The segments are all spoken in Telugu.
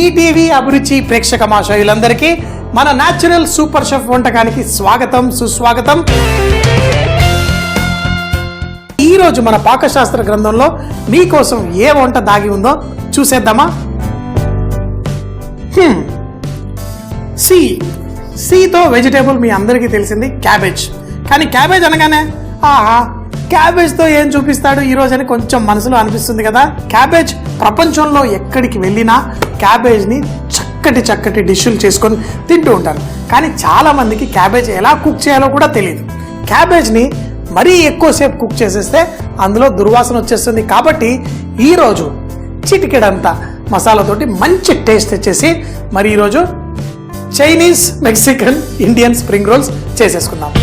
ఈటీవీ అభిరుచి ప్రేక్షక మాషయులందరికీ మన న్యాచురల్ సూపర్ షెఫ్ వంటకానికి స్వాగతం సుస్వాగతం. ఈ రోజు మన పాకశాస్త్ర గ్రంథంలో మీకోసం ఏ వంట దాగి ఉందో చూసేద్దామా? సీతో వెజిటేబుల్ మీ అందరికీ తెలిసింది క్యాబేజ్. కానీ క్యాబేజ్ అనగానే క్యాబేజ్తో ఏం చూపిస్తాడు ఈరోజు అని కొంచెం మనసులో అనిపిస్తుంది కదా. క్యాబేజ్ ప్రపంచంలో ఎక్కడికి వెళ్ళినా క్యాబేజ్ని చక్కటి డిష్లు చేసుకొని తింటూ ఉంటారు. కానీ చాలా మందికి క్యాబేజ్ ఎలా కుక్ చేయాలో కూడా తెలియదు. క్యాబేజ్ని మరీ ఎక్కువసేపు కుక్ చేసేస్తే అందులో దుర్వాసన వచ్చేస్తుంది. కాబట్టి ఈరోజు చిటికెడంతా మసాలాతోటి మంచి టేస్ట్ తెచ్చేసి మరి ఈరోజు Chinese, Mexican, Indian spring rolls చేసేసుకుందాం.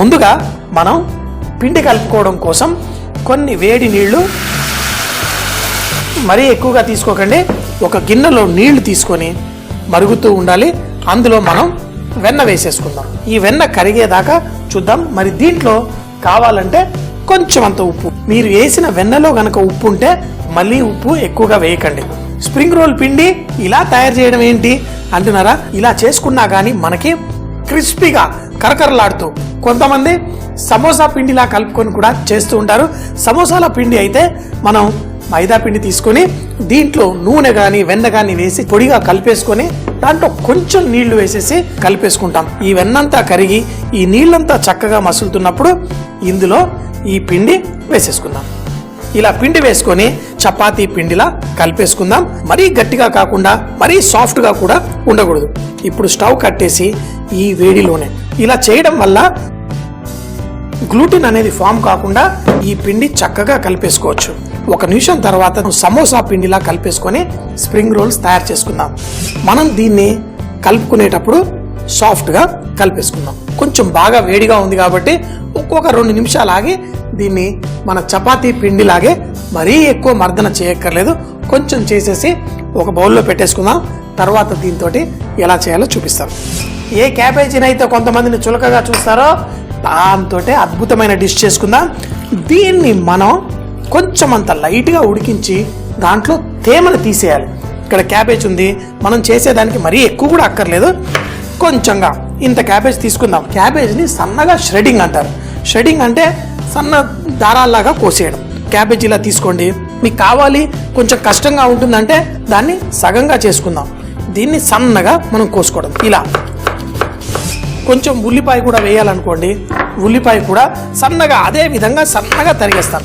ముందుగా మనం పిండి కలుపుకోవడం కోసం కొన్ని వేడి నీళ్లు, మరీ ఎక్కువగా తీసుకోకండి, ఒక గిన్నెలో నీళ్లు తీసుకొని మరుగుతూ ఉండాలి. అందులో మనం వెన్న వేసేసుకుందాం. ఈ వెన్న కరిగేదాకా చూద్దాం. మరి దీంట్లో కావాలంటే కొంచెం అంత ఉప్పు, మీరు వేసిన వెన్నలో గనక ఉప్పు ఉంటే మళ్ళీ ఉప్పు ఎక్కువగా వేయకండి. స్ప్రింగ్ రోల్ పిండి ఇలా తయారు చేయడం ఏంటి అంటున్నారా? ఇలా చేసుకున్నా కానీ మనకి క్రిస్పీగా కరకరలాడుతూ, కొంతమంది సమోసా పిండిలా కలుపుకొని కూడా చేస్తూ ఉంటారు. సమోసాల పిండి అయితే మనం మైదా పిండి తీసుకొని దీంట్లో నూనె కానీ వెన్న కానీ వేసి పొడిగా కలిపేసుకొని దాంట్లో కొంచెం నీళ్లు వేసేసి కలిపేసుకుంటాం. ఈ వెన్నంతా కరిగి ఈ నీళ్ళంతా చక్కగా మసులుతున్నప్పుడు ఇందులో ఈ పిండి వేసేసుకుందాం. ఇలా పిండి వేసుకొని చపాతీ పిండిలా కలిపేసుకుందాం. మరీ గట్టిగా కాకుండా మరీ సాఫ్ట్గా కూడా ఉండకూడదు. ఇప్పుడు స్టవ్ కట్టేసి ఈ వేడిలోనే ఇలా చేయడం వల్ల గ్లూటెన్ అనేది ఫామ్ కాకుండా ఈ పిండి చక్కగా కలిపేసుకోవచ్చు. ఒక నిమిషం తర్వాత సమోసా పిండిలా కలిపేసుకొని స్ప్రింగ్ రోల్స్ తయారు చేసుకుందాం. మనం దీన్ని కలుపుకునేటప్పుడు సాఫ్ట్గా కలిపేసుకుందాం. కొంచెం బాగా వేడిగా ఉంది కాబట్టి ఒక్కొక్క 2 నిమిషాలు ఆగి దీన్ని మన చపాతీ పిండిలాగే మరీ ఎక్కువ మర్దన చేయక్కర్లేదు, కొంచెం చేసేసి ఒక బౌల్లో పెట్టేసుకుందాం. తర్వాత దీంతో ఎలా చేయాలో చూపిస్తాను. ఏ క్యాబేజీని అయితే కొంతమందిని చులకగా చూస్తారో దాంతో అద్భుతమైన డిష్ చేసుకుందాం. దీన్ని మనం కొంచెం అంత లైట్గా ఉడికించి దాంట్లో తేమను తీసేయాలి. ఇక్కడ క్యాబేజ్ ఉంది, మనం చేసేదానికి మరీ ఎక్కువ కూడా అక్కర్లేదు, కొంచెంగా ఇంత క్యాబేజ్ తీసుకుందాం. క్యాబేజ్ని సన్నగా ష్రెడింగ్ అంటారు. ష్రెడింగ్ అంటే సన్న దారాల్లాగా కోసేయడం. క్యాబేజ్ ఇలా తీసుకోండి. మీకు కావాలి కొంచెం కష్టంగా ఉంటుందంటే దాన్ని సగంగా చేసుకుందాం. దీన్ని సన్నగా మనం కోసుకోవడం. ఇలా కొంచెం ఉల్లిపాయ కూడా వేయాలనుకోండి, ఉల్లిపాయ కూడా సన్నగా అదే విధంగా సన్నగా తరిగేస్తాం.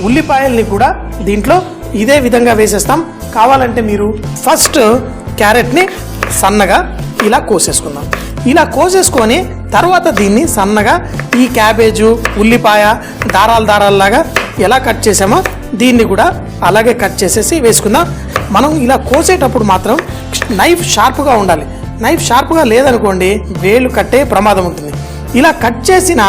ఉల్లిపాయల్ని కూడా దీంట్లో ఇదే విధంగా వేసేస్తాం. కావాలంటే మీరు ఫస్ట్ క్యారెట్ని సన్నగా ఇలా కోసేసుకుందాం. ఇలా కోసేసుకొని తర్వాత దీన్ని సన్నగా ఈ క్యాబేజు, ఉల్లిపాయ దారాల్లాగా ఎలా కట్ చేసామో దీన్ని కూడా అలాగే కట్ చేసేసి వేసుకుందాం. మనం ఇలా కోసేటప్పుడు మాత్రం నైఫ్ షార్ప్గా ఉండాలి. నైఫ్ షార్ప్గా లేదనుకోండి వేలు కట్టే ప్రమాదం ఉంటుంది. ఇలా కట్ చేసిన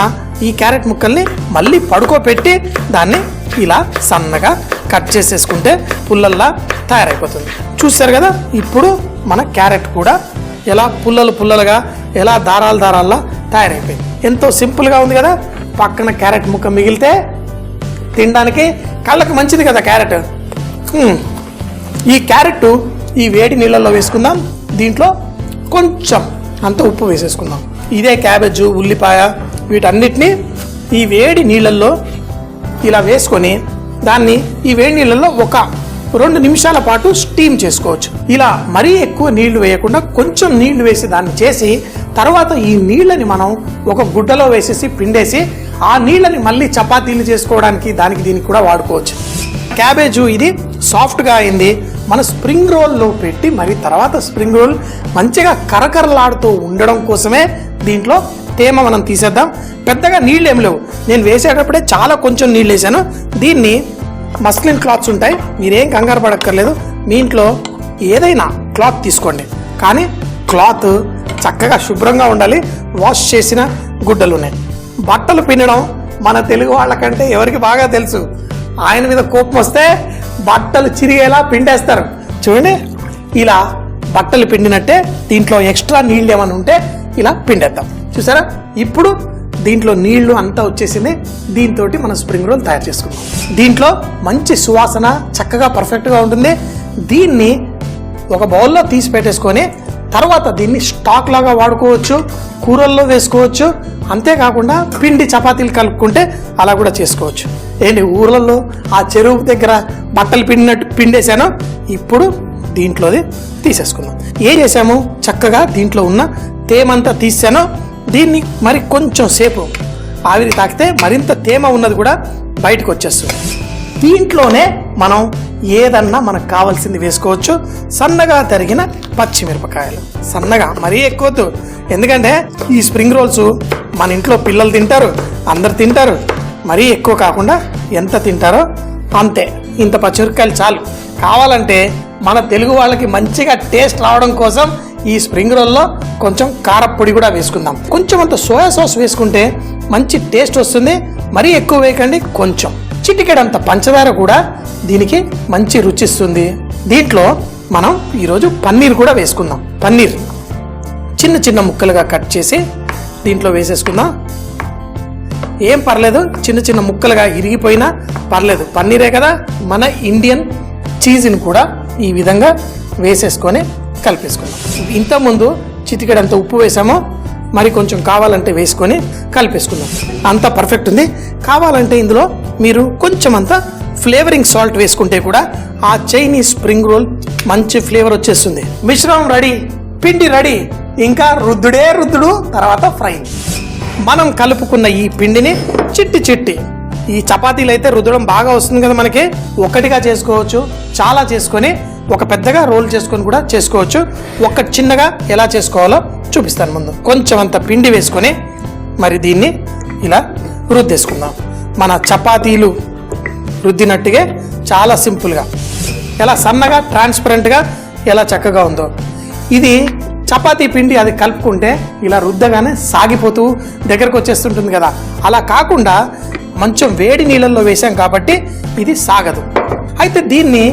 ఈ క్యారెట్ ముక్కల్ని మళ్ళీ పడుకోబెట్టి దాన్ని ఇలా సన్నగా కట్ చేసేసుకుంటే పుల్లల్లా తయారైపోతుంది. చూస్తారు కదా, ఇప్పుడు మన క్యారెట్ కూడా ఎలా పుల్లలుగా ఎలా దారాల్లా తయారైపోయింది. ఎంతో సింపుల్గా ఉంది కదా. పక్కన క్యారెట్ ముక్క మిగిలితే తినడానికి కళ్ళకు మంచిది కదా క్యారెట్. ఈ క్యారెట్ ఈ వేడి నీళ్ళల్లో వేసుకుందాం. దీంట్లో కొంచెం అంత ఉప్పు వేసేసుకుందాం. ఇదే క్యాబేజు, ఉల్లిపాయ వీటన్నిటినీ ఈ వేడి నీళ్ళల్లో ఇలా వేసుకొని దాన్ని ఈ వేడి నీళ్ళల్లో ఒక 2 నిమిషాల పాటు స్టీమ్ చేసుకోవచ్చు. ఇలా మరీ ఎక్కువ నీళ్లు వేయకుండా కొంచెం నీళ్లు వేసి దాన్ని చేసి తర్వాత ఈ నీళ్ళని మనం ఒక గుడ్డలో వేసేసి పిండేసి ఆ నీళ్ళని మళ్ళీ చపాతీలు చేసుకోవడానికి దానికి దీనికి కూడా వాడుకోవచ్చు. క్యాబేజు ఇది సాఫ్ట్గా అయింది. మన స్ప్రింగ్ రోల్లో పెట్టి మరి తర్వాత స్ప్రింగ్ రోల్ మంచిగా కరకరలాడుతూ ఉండడం కోసమే దీంట్లో తేమ మనం తీసేద్దాం. పెద్దగా నీళ్ళు ఏం లేవు. నేను వేసేటప్పుడే చాలా కొంచెం నీళ్ళు వేసాను. దీన్ని మస్లిన్ క్లాత్స్ ఉంటాయి, మీరేం కంగారు పడక్కర్లేదు. మీ ఇంట్లో ఏదైనా క్లాత్ తీసుకోండి, కానీ క్లాత్ చక్కగా శుభ్రంగా ఉండాలి. వాష్ చేసిన గుడ్డలు ఉన్నాయి. బట్టలు పిండడం మన తెలుగు వాళ్ళకంటే ఎవరికి బాగా తెలుసు. ఆయన మీద కోపం వస్తే బట్టలు చిరిగేలా పిండేస్తారు. చూడండి, ఇలా బట్టలు పిండినట్టే దీంట్లో ఎక్స్ట్రా నీళ్ళు ఏమైనా ఉంటే ఇలా పిండేద్దాం. చూసారా? ఇప్పుడు దీంట్లో నీళ్లు అంతా వచ్చేసింది. దీంతో మనం స్ప్రింగ్ రోల్ తయారు చేసుకుందాం. దీంట్లో మంచి సువాసన చక్కగా పర్ఫెక్ట్గా ఉంటుంది. దీన్ని ఒక బౌల్లో తీసి పెట్టేసుకొని తర్వాత దీన్ని స్టాక్ లాగా వాడుకోవచ్చు, కూరల్లో వేసుకోవచ్చు. అంతేకాకుండా పిండి చపాతీలు కలుపుకుంటే అలా కూడా చేసుకోవచ్చు. ఏంటి ఊర్లలో ఆ చెరువు దగ్గర బట్టలు పిండేసాను, ఇప్పుడు దీంట్లోది తీసేసుకుందాం. ఏం చేసాము, చక్కగా దీంట్లో ఉన్న తేమంతా తీసాను. దీన్ని మరి కొంచెం సేపు ఆవిరి తాకితే మరింత తేమ ఉన్నది కూడా బయటకు వచ్చేస్తుంది. దీంట్లోనే మనం ఏదన్నా మనకు కావాల్సింది వేసుకోవచ్చు. సన్నగా తరిగిన పచ్చిమిరపకాయలు, సన్నగా మరీ ఎక్కువద్దు, ఎందుకంటే ఈ స్ప్రింగ్ రోల్స్ మన ఇంట్లో పిల్లలు తింటారు, అందరు తింటారు. మరీ ఎక్కువ కాకుండా ఎంత తింటారో అంతే, ఇంత పచ్చిమిరపకాయలు చాలు. కావాలంటే మన తెలుగు వాళ్ళకి మంచిగా టేస్ట్ రావడం కోసం ఈ స్ప్రింగ్ రోల్లో కొంచెం కారపొడి కూడా వేసుకుందాం. కొంచెం అంత సోయా సాస్ వేసుకుంటే మంచి టేస్ట్ వస్తుంది. మరీ ఎక్కువ వేయకండి, కొంచెం చిటికెడంత పంచదార కూడా దీనికి మంచి రుచిస్తుంది. దీంట్లో మనం ఈరోజు పన్నీర్ కూడా వేసుకుందాం. పన్నీర్ చిన్న చిన్న ముక్కలుగా కట్ చేసి దీంట్లో వేసేసుకుందాం. ఏం పర్లేదు, చిన్న చిన్న ముక్కలుగా ఇరిగిపోయినా పర్లేదు, పన్నీరే కదా. మన ఇండియన్ చీజ్ని కూడా ఈ విధంగా వేసేసుకొని కలిపేసుకుందాం. ఇంతకుముందు చిటికెడంత ఉప్పు వేసామో, మరి కొంచెం కావాలంటే వేసుకొని కలిపేసుకుందాం. అంతా పర్ఫెక్ట్ ఉంది. కావాలంటే ఇందులో మీరు కొంచెం అంతా ఫ్లేవరింగ్ సాల్ట్ వేసుకుంటే కూడా ఆ చైనీస్ స్ప్రింగ్ రోల్ మంచి ఫ్లేవర్ వచ్చేస్తుంది. మిశ్రమం రెడీ, పిండి రెడీ, ఇంకా రుద్దుడే రుద్దుడు, తర్వాత ఫ్రై. మనం కలుపుకున్న ఈ పిండిని చిట్టి ఈ చపాతీలు అయితే రుద్దడం బాగా వస్తుంది కదా మనకి. ఒకటిగా చేసుకోవచ్చు, చాలా చేసుకొని ఒక పెద్దగా రోల్ చేసుకొని కూడా చేసుకోవచ్చు. ఒక చిన్నగా ఎలా చేసుకోవాలో చూపిస్తాను. ముందు కొంచెం అంత పిండి వేసుకొని మరి దీన్ని ఇలా రుద్దేసుకుందాం. మన చపాతీలు రుద్దినట్టుగా చాలా సింపుల్గా, ఎలా సన్నగా ట్రాన్స్పరెంట్గా ఎలా చక్కగా ఉందో. ఇది చపాతీ పిండి అది కలుపుకుంటే ఇలా రుద్దగానే సాగిపోతూ దగ్గరకు వచ్చేస్తుంటుంది కదా, అలా కాకుండా కొంచెం వేడి నీళ్ళల్లో వేసాం కాబట్టి ఇది సాగదు. అయితే దీన్ని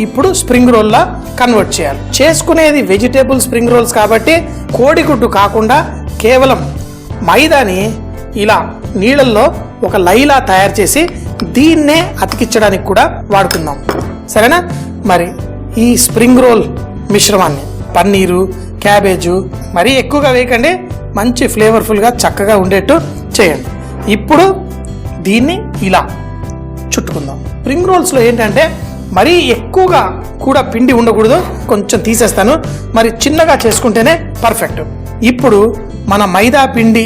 ఇప్పుడు స్ప్రింగ్ రోల్లా కన్వర్ట్ చేయాలి. చేసుకునేది వెజిటేబుల్ స్ప్రింగ్ రోల్స్ కాబట్టి కోడిగుడ్డు కాకుండా కేవలం మైదాని ఇలా నీళ్ళల్లో ఒక లైలా తయారు చేసి దీన్నే అతికించడానికి కూడా వాడుకుందాం. సరేనా? మరి ఈ స్ప్రింగ్ రోల్ మిశ్రమాన్ని పన్నీరు, క్యాబేజు మరీ ఎక్కువగా వేయకండి, మంచి ఫ్లేవర్ఫుల్గా చక్కగా ఉండేట్టు చేయండి. ఇప్పుడు దీన్ని ఇలా చుట్టుకుందాం. స్ప్రింగ్ రోల్స్లో ఏంటంటే మరీ ఎక్కువగా కూడా పిండి ఉండకూడదు, కొంచెం తీసేస్తాను. మరి చిన్నగా చేసుకుంటేనే పర్ఫెక్ట్. ఇప్పుడు మన మైదా పిండి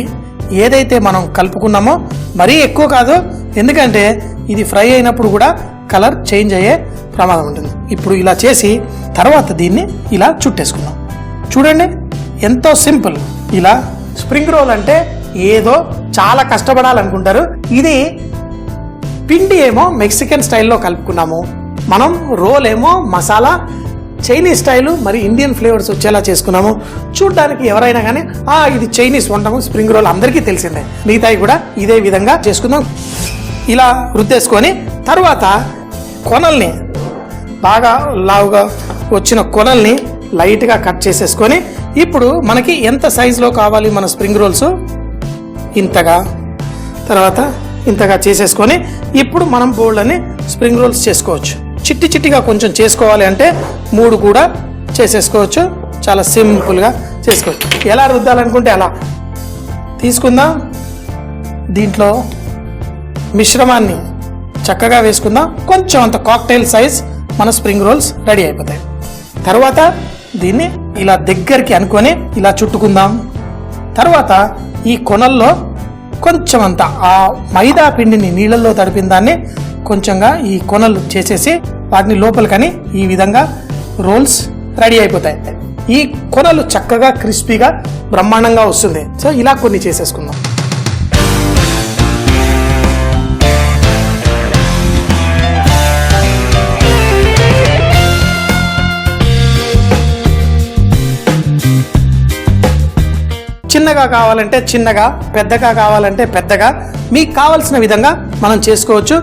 ఏదైతే మనం కలుపుకున్నామో మరీ ఎక్కువ కాదు, ఎందుకంటే ఇది ఫ్రై అయినప్పుడు కూడా కలర్ చేంజ్ అయ్యే ప్రమాదం ఉంటుంది. ఇప్పుడు ఇలా చేసి తర్వాత దీన్ని ఇలా చుట్టేసుకుందాం. చూడండి ఎంతో సింపుల్. ఇలా స్ప్రింగ్ రోల్ అంటే ఏదో చాలా కష్టపడాలనుకుంటారు. ఇది పిండి ఏమో మెక్సికన్ స్టైల్లో కలుపుకున్నాము, మనం రోల్ ఏమో మసాలా చైనీస్ స్టైలు మరి ఇండియన్ ఫ్లేవర్స్ వచ్చేలా చేసుకున్నాము. చూడ్డానికి ఎవరైనా కానీ ఇది చైనీస్ వంటము స్ప్రింగ్ రోల్ అందరికీ తెలిసిందే. మిగతాయి కూడా ఇదే విధంగా చేసుకుందాం. ఇలా రుద్దేసుకొని తర్వాత కొనల్ని బాగా లావుగా వచ్చిన కొనల్ని లైట్గా కట్ చేసేసుకొని ఇప్పుడు మనకి ఎంత సైజులో కావాలి మన స్ప్రింగ్ రోల్స్ ఇంతగా, తర్వాత ఇంతగా చేసేసుకొని ఇప్పుడు మనం బోల్డ్ని స్ప్రింగ్ రోల్స్ చేసుకోవచ్చు. చిట్టిగా కొంచెం చేసుకోవాలి అంటే 3 కూడా చేసేసుకోవచ్చు. చాలా సింపుల్గా చేసుకోవచ్చు. ఎలా రుద్దాలనుకుంటే అలా తీసుకుందాం. దీంట్లో మిశ్రమాన్ని చక్కగా వేసుకుందాం. కొంచెం అంత కాక్టైల్ సైజ్ మన స్ప్రింగ్ రోల్స్ రెడీ అయిపోతాయి. తర్వాత దీన్ని ఇలా దగ్గరికి అనుకొని ఇలా చుట్టుకుందాం. తర్వాత ఈ కొనల్లో కొంచెం అంత ఆ మైదా పిండిని నీళ్ళల్లో తడిపిన దాన్ని కొంచెంగా ఈ కొనలు చేసేసి వాటిని లోపలికని ఈ విధంగా రోల్స్ రెడీ అయిపోతాయి. ఈ కొనలు చక్కగా క్రిస్పీగా బ్రహ్మాండంగా వస్తుంది. సో ఇలా కొన్ని చేసేసుకుందాం. చిన్నగా కావాలంటే చిన్నగా, పెద్దగా కావాలంటే పెద్దగా, మీకు కావాల్సిన విధంగా మనం చేసుకోవచ్చు.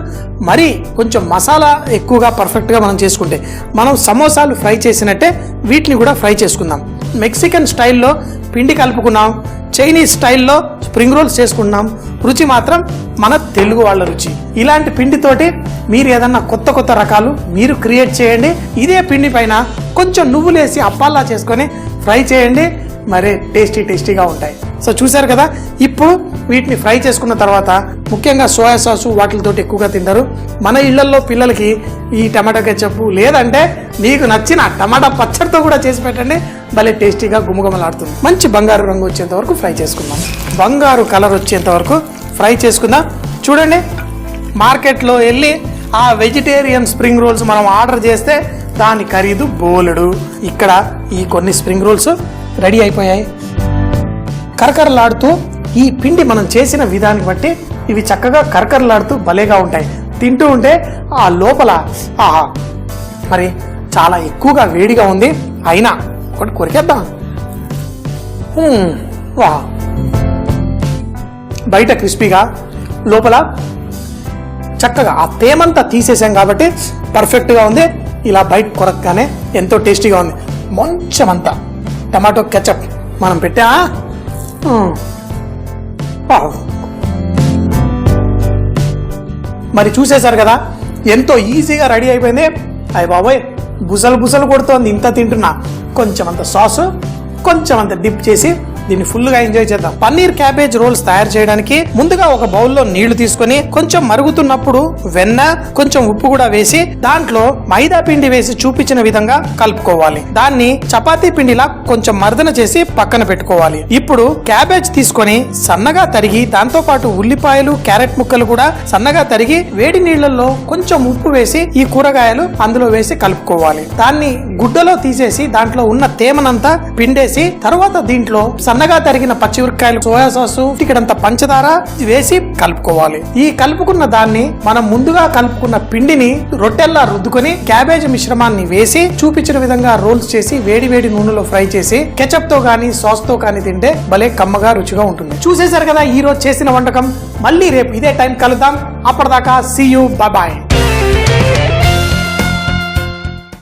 మరి కొంచెం మసాలా ఎక్కువగా పర్ఫెక్ట్గా మనం చేసుకుంటే మనం సమోసాలు ఫ్రై చేసినట్టే వీటిని కూడా ఫ్రై చేసుకుందాం. మెక్సికన్ స్టైల్లో పిండి కలుపుకున్నాం, చైనీస్ స్టైల్లో స్ప్రింగ్ రోల్స్ చేసుకుంటున్నాం. రుచి మాత్రం మన తెలుగు వాళ్ళ రుచి. ఇలాంటి పిండితోటి మీరు ఏదన్నా కొత్త కొత్త రకాలు మీరు క్రియేట్ చేయండి. ఇదే పిండి పైన కొంచెం నువ్వులేసి అప్పాల్లా చేసుకొని ఫ్రై చేయండి, మరే టేస్టీగా ఉంటాయి. సో చూసారు కదా, ఇప్పుడు వీటిని ఫ్రై చేసుకున్న తర్వాత ముఖ్యంగా సోయా సాసు వాటితో ఎక్కువగా తింటారు. మన ఇళ్లలో పిల్లలకి ఈ టమాటా కెచప్ లేదంటే మీకు నచ్చిన టమాటా పచ్చడితో కూడా చేసి పెట్టండి, భలే టేస్టీగా గుమగుమలాడుతుంది. మంచి బంగారు రంగు వచ్చేంత వరకు ఫ్రై చేసుకుందాం. బంగారు కలర్ వచ్చేంత వరకు ఫ్రై చేసుకుందాం. చూడండి, మార్కెట్లో వెళ్ళి ఆ వెజిటేరియన్ స్ప్రింగ్ రోల్స్ మనం ఆర్డర్ చేస్తే దాని ఖరీదు బోలెడు. ఇక్కడ ఈ కొన్ని స్ప్రింగ్ రోల్స్ రెడీ అయిపోయాయి. కరకరలాడుతూ ఈ పిండి మనం చేసిన విధానికి బట్టి ఇవి చక్కగా కరకరలాడుతూ భలేగా ఉంటాయి. తింటూ ఉంటే ఆ లోపల ఆహా, మరి చాలా ఎక్కువగా వేడిగా ఉంది. అయినా ఒకటి కొరికేద్దాం. వా, బయట క్రిస్పీగా, లోపల చక్కగా ఆ తేమంతా తీసేసాం కాబట్టి పర్ఫెక్ట్గా ఉంది. ఇలా బయట కొరకగానే ఎంతో టేస్టీగా ఉంది. మంచమంతా టమాటో కెచప్ మనం పెట్టా. మరి చూసేశారు కదా, ఎంతో ఈజీగా రెడీ అయిపోయింది. అయ్య బాబోయ్, బుసలు కొడుతోంది ఇంత తింటున్నా. కొంచెం అంత సాసు, కొంచెం అంత డిప్ చేసి దీన్ని ఫుల్గా ఎంజాయ్ చేద్దాం. పన్నీర్ క్యాబేజ్ రోల్స్ తయారు చేయడానికి ముందుగా ఒక బౌల్లో నీళ్లు తీసుకొని కొంచెం మరుగుతున్నప్పుడు వెన్న, కొంచెం ఉప్పు కూడా వేసి దాంట్లో మైదా పిండి వేసి చూపించిన విధంగా కలుపుకోవాలి. దాన్ని చపాతీ పిండిలా కొంచెం మర్దన చేసి పక్కన పెట్టుకోవాలి. ఇప్పుడు క్యాబేజ్ తీసుకొని సన్నగా తరిగి, దాంతో పాటు ఉల్లిపాయలు, క్యారెట్ ముక్కలు కూడా సన్నగా తరిగి వేడి నీళ్లలో కొంచెం ఉప్పు వేసి ఈ కూరగాయలు అందులో వేసి కలుపుకోవాలి. దాన్ని గుడ్డలో తీసేసి దాంట్లో ఉన్న తేమనంతా పిండేసి తర్వాత దీంట్లో సన్నగా తరిగిన పచ్చిమిరపకాయలు, సోయా సాసు, ఇక్కడంత పంచదార వేసి కలుపుకోవాలి. ఈ కలుపుకున్న దాన్ని మనం ముందుగా కలుపుకున్న పిండిని రొట్టెల్లా రుద్దుకొని క్యాబేజ్ మిశ్రమాన్ని వేసి చూపించిన విధంగా రోల్స్ చేసి వేడి నూనెలో ఫ్రై చేసి కెచప్ తో గానీ సాస్ తో గానీ తింటే భలే కమ్మగా రుచిగా ఉంటుంది. చూసేశారు కదా ఈ రోజు చేసిన వంటకం. మళ్ళీ రేపు ఇదే టైం కలుద్దాం. అప్పటిదాకా సీ యూ, బాయ్.